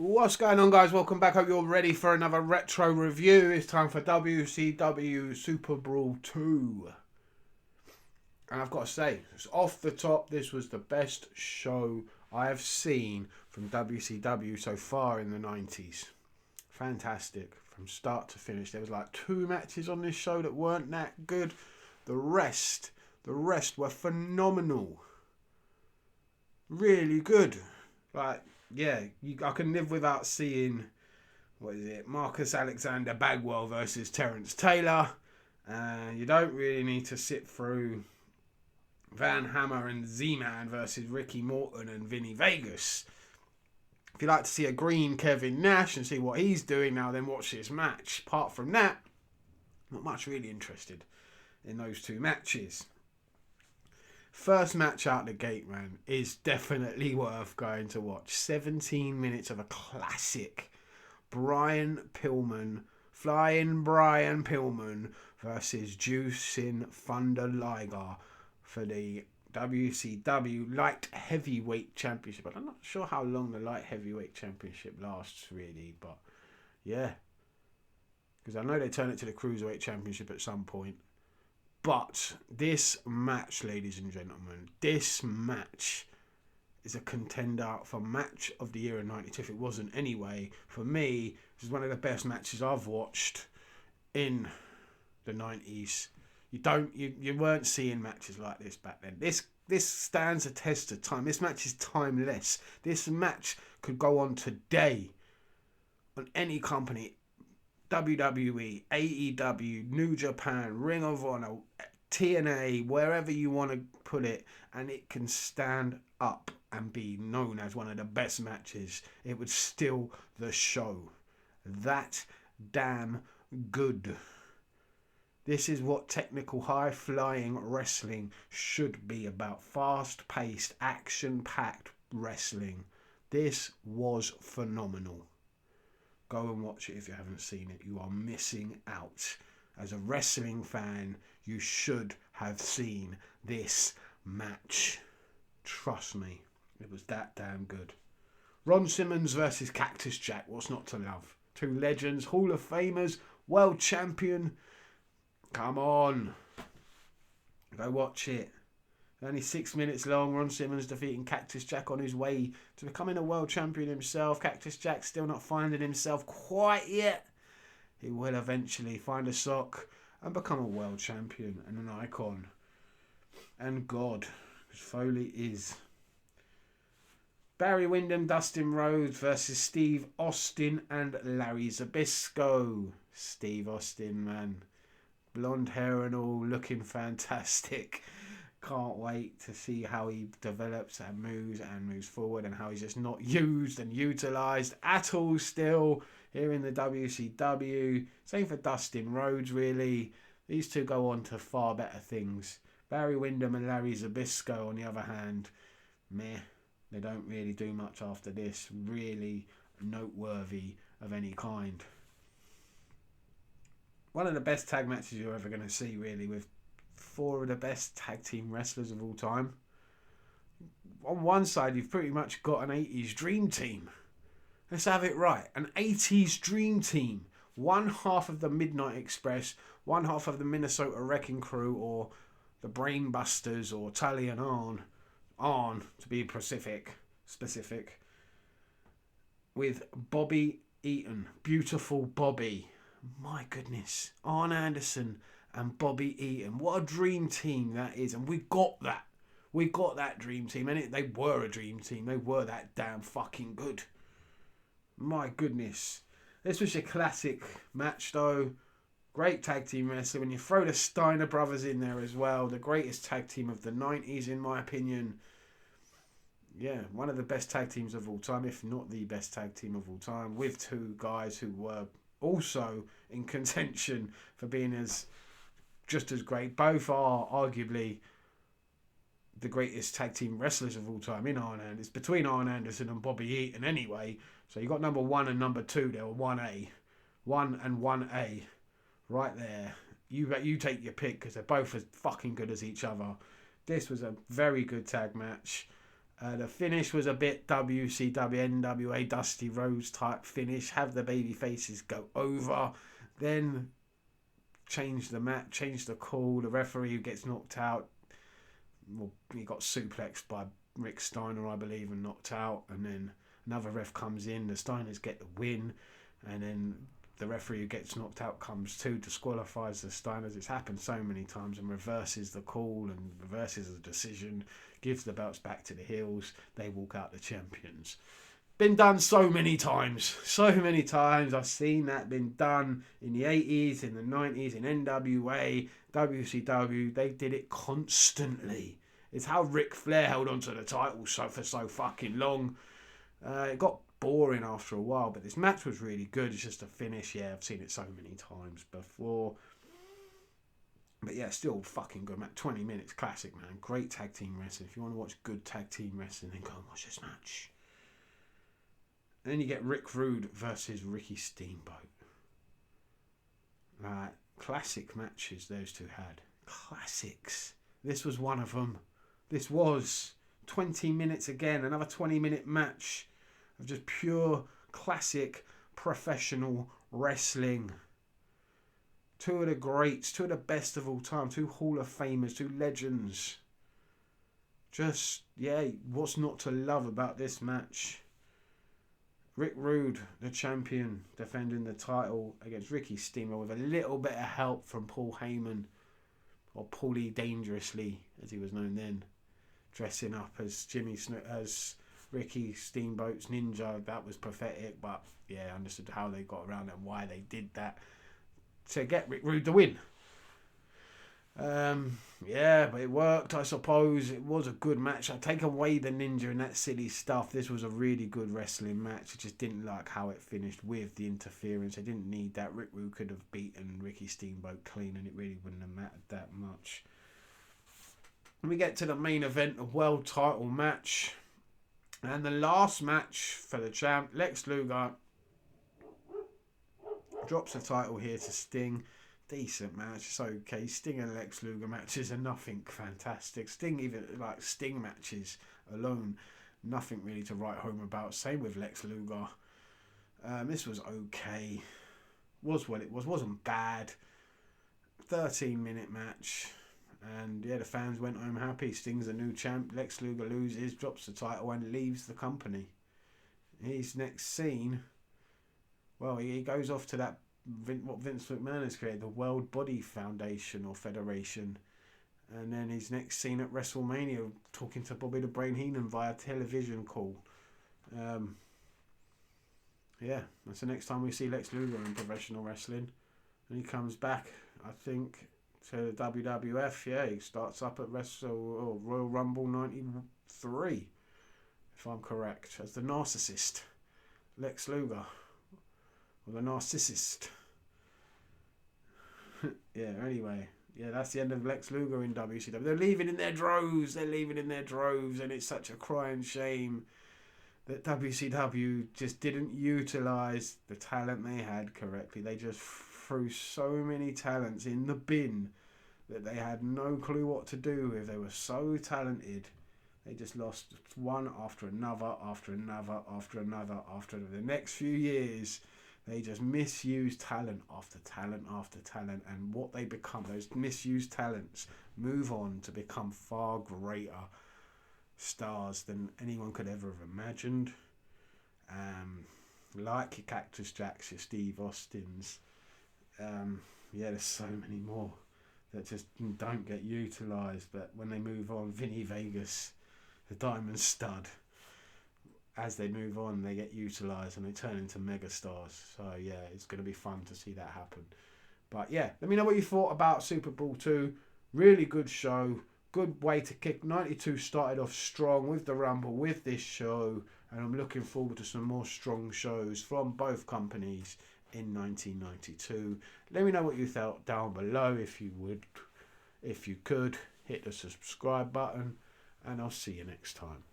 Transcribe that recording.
What's going on, guys? Welcome back. Hope you're ready for another retro review. It's time for WCW SuperBrawl II. And I've got to say, off the top, this was the best show I have seen from WCW so far in the 90s. Fantastic. From start to finish. There was like 2 matches on this show that weren't that good. The rest were phenomenal. Really good. Like, yeah, I can live without seeing, Marcus Alexander Bagwell versus Terence Taylor. You don't really need to sit through Van Hammer and Z-Man versus Ricky Morton and Vinny Vegas. If you like to see a green Kevin Nash and see what he's doing now, then watch this match. Apart from that, not much really interested in those 2 matches. First match out the gate, man, is definitely worth going to watch. 17 minutes of a classic. Brian Pillman, Flying Brian Pillman versus Jushin Liger for the WCW Light Heavyweight Championship. I'm not sure how long the Light Heavyweight Championship lasts, really, but yeah. Because I know they turn it to the Cruiserweight Championship at some point. But this match, ladies and gentlemen, this match is a contender for match of the year in 92. If it wasn't anyway, for me, this is one of the best matches I've watched in the 90s. You weren't seeing matches like this back then. This stands a test of time. This match is timeless. This match could go on today on any company. WWE, AEW, New Japan, Ring of Honor, TNA, wherever you want to put it, and it can stand up and be known as one of the best matches. It would steal the show. That damn good. This is what technical high-flying wrestling should be about. Fast-paced, action-packed wrestling. This was phenomenal. Go and watch it if you haven't seen it. You are missing out. As a wrestling fan, you should have seen this match. Trust me, it was that damn good. Ron Simmons versus Cactus Jack. What's not to love? 2 legends, Hall of Famers, world champion. Come on. Go watch it. Only 6 minutes long. Ron Simmons defeating Cactus Jack on his way to becoming a world champion himself. Cactus Jack still not finding himself quite yet. He will eventually find a sock and become a world champion and an icon. And God, because Foley is. Barry Windham, Dustin Rhodes versus Steve Austin and Larry Zbyszko. Steve Austin, man. Blonde hair and all, looking fantastic. Can't wait to see how he develops and moves forward, and how he's just not used and utilised at all still here in the WCW. Same for Dustin Rhodes, really. These 2 go on to far better things. Barry Windham and Larry Zbyszko, on the other hand, meh. They don't really do much after this. Really noteworthy of any kind. One of the best tag matches you're ever going to see, really, with 4 of the best tag team wrestlers of all time. On one side, you've pretty much got an 80s dream team. Let's have it right. An 80s dream team. One half of the Midnight Express, one half of the Minnesota Wrecking Crew, or the Brainbusters, or Tully and Arn, to be specific, with Bobby Eaton. Beautiful Bobby. My goodness. Arn Anderson and Bobby Eaton. What a dream team that is. And we got that. We got that dream team. And they were a dream team. They were that damn fucking good. My goodness. This was your classic match, though. Great tag team wrestling. When you throw the Steiner Brothers in there as well, the greatest tag team of the 90s, in my opinion. Yeah, one of the best tag teams of all time, if not the best tag team of all time, with 2 guys who were also in contention for being just as great. Both are arguably the greatest tag team wrestlers of all time in Arn Anderson. It's between Arn Anderson and Bobby Eaton anyway. So you got number 1 and number 2 there, 1A. 1 and 1A. Right there. You take your pick, because they're both as fucking good as each other. This was a very good tag match. The finish was a bit WCW NWA Dusty Rhodes type finish. Have the baby faces go over, then change the match, change the call. The referee who gets knocked out, well, he got suplexed by Rick Steiner, I believe, and knocked out. And then another ref comes in. The Steiners get the win, and then the referee who gets knocked out comes to disqualifies the Steiners. It's happened so many times and reverses the call and reverses the decision, gives the belts back to the heels. They walk out the champions. Been done so many times. So many times. I've seen that been done in the 80s, in the 90s, in NWA, WCW. They did it constantly. It's how Ric Flair held onto the title for so fucking long. It got boring after a while, but this match was really good. It's just a finish. Yeah, I've seen it so many times before. But yeah, still fucking good match. 20 minutes, classic, man. Great tag team wrestling. If you want to watch good tag team wrestling, then go and watch this match. And then you get Rick Rude versus Ricky Steamboat. Classic matches those two had. Classics. This was one of them. This was 20 minutes again. Another 20-minute match of just pure classic professional wrestling. Two of the greats, two of the best of all time, two Hall of Famers, two legends. Just, yeah, what's not to love about this match? Rick Rude, the champion, defending the title against Ricky Steamboat with a little bit of help from Paul Heyman, or Paulie Dangerously, as he was known then, dressing up as as Ricky Steamboat's ninja. That was pathetic, but yeah, I understood how they got around and why they did that to get Rick Rude the win. Yeah, but it worked, I suppose. It was a good match. I take away the ninja and that silly stuff. This was a really good wrestling match. I just didn't like how it finished with the interference. I didn't need that. Rick Rude could have beaten Ricky Steamboat clean and it really wouldn't have mattered that much. We get to the main event, a world title match. And the last match for the champ, Lex Luger drops the title here to Sting. Decent match, it's okay. Sting and Lex Luger matches are nothing fantastic. Even Sting matches alone, nothing really to write home about. Same with Lex Luger. This was okay. Was what it was. Wasn't bad. 13-minute match. And yeah, the fans went home happy. Sting's a new champ. Lex Luger loses, drops the title and leaves the company. His next scene, well, he goes off to that what Vince McMahon has created, the World Body Foundation or Federation. And then his next scene at WrestleMania, talking to Bobby the Brain Heenan via television call. Yeah, that's the next time we see Lex Luger in professional wrestling. And he comes back, I think, to the WWF. Yeah, he starts up at Royal Rumble 93, if I'm correct, as the narcissist, Lex Luger. Or the narcissist. Yeah, anyway. Yeah, that's the end of Lex Luger in WCW. They're leaving in their droves. And it's such a crying shame that WCW just didn't utilise the talent they had correctly. They just threw so many talents in the bin that they had no clue what to do with. They were so talented. They just lost one after another, after the next few years. They just misuse talent after talent after talent, and what they become, those misused talents, move on to become far greater stars than anyone could ever have imagined. Like your Cactus Jacks, your Steve Austins. Yeah, there's so many more that just don't get utilised, but when they move on, Vinny Vegas, the Diamond Stud, as they move on, they get utilised and they turn into megastars. So yeah, it's going to be fun to see that happen. But yeah, let me know what you thought about Super Brawl 2. Really good show. Good way to kick. 92 started off strong with the Rumble, with this show. And I'm looking forward to some more strong shows from both companies in 1992. Let me know what you thought down below if you would. If you could, hit the subscribe button. And I'll see you next time.